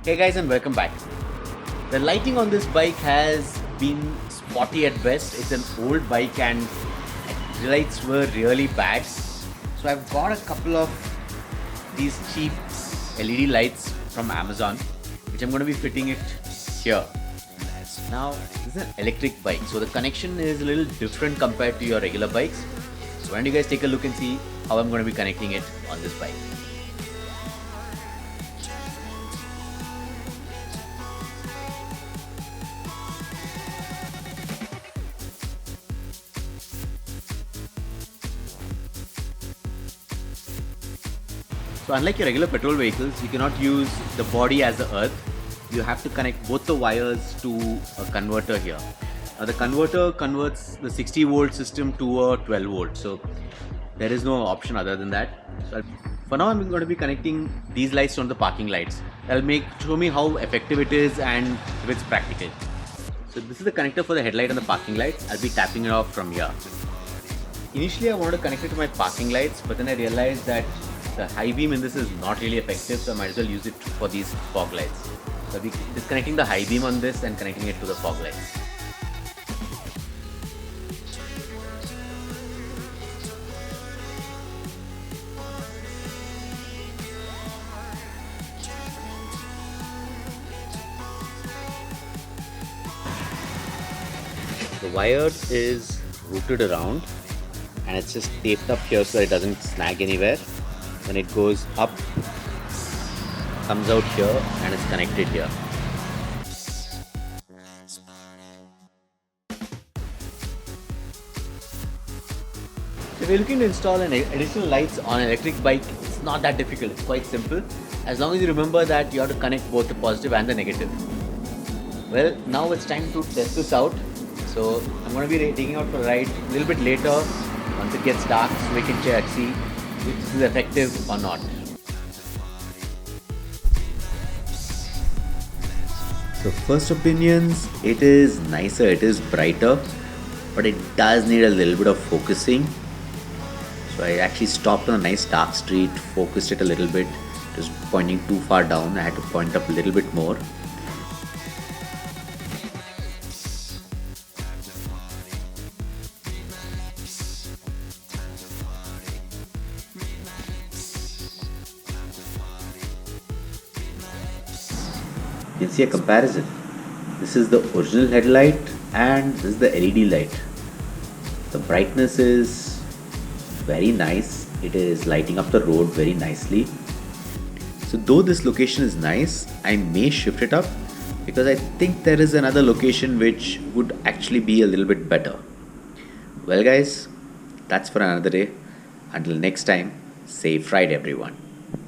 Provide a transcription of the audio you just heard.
Hey guys, and welcome back. The lighting on this bike has been spotty at best. It's an old bike and the lights were really bad. So I've got a couple of these cheap LED lights from Amazon, which I'm going to be fitting it here. Now, this is an electric bike, so the connection is a little different compared to your regular bikes. So why don't you guys take a look and see how I'm going to be connecting it on this bike. So unlike your regular petrol vehicles, you cannot use the body as the earth. You have to connect both the wires to a converter here. Now the converter converts the 60 volt system to a 12 volt. So there is no option other than that. So for now I'm going to be connecting these lights on the parking lights. That'll show me how effective it is and if it's practical. So this is the connector for the headlight and the parking lights. I'll be tapping it off from here. Initially I wanted to connect it to my parking lights, but then I realized that the high beam in this is not really effective, so I might as well use it for these fog lights. So I'll be disconnecting the high beam on this and connecting it to the fog lights. The wire is routed around and it's just taped up here so that it doesn't snag anywhere. When it goes up, comes out here and is connected here. If you're looking to install additional lights on an electric bike, it's not that difficult, it's quite simple. As long as you remember that you have to connect both the positive and the negative. Well, now it's time to test this out. So I'm going to be taking out for a ride a little bit later once it gets dark so we can check see if this is effective or not. So first opinions, it is nicer, it is brighter, but it does need a little bit of focusing. So I actually stopped on a nice dark street, focused it a little bit, it was pointing too far down, I had to point up a little bit more. You can see a comparison. This is the original headlight and this is the LED light. The brightness is very nice. It is lighting up the road very nicely. So though this location is nice, I may shift it up because I think there is another location which would actually be a little bit better. Well guys, that's for another day. Until next time, safe ride everyone.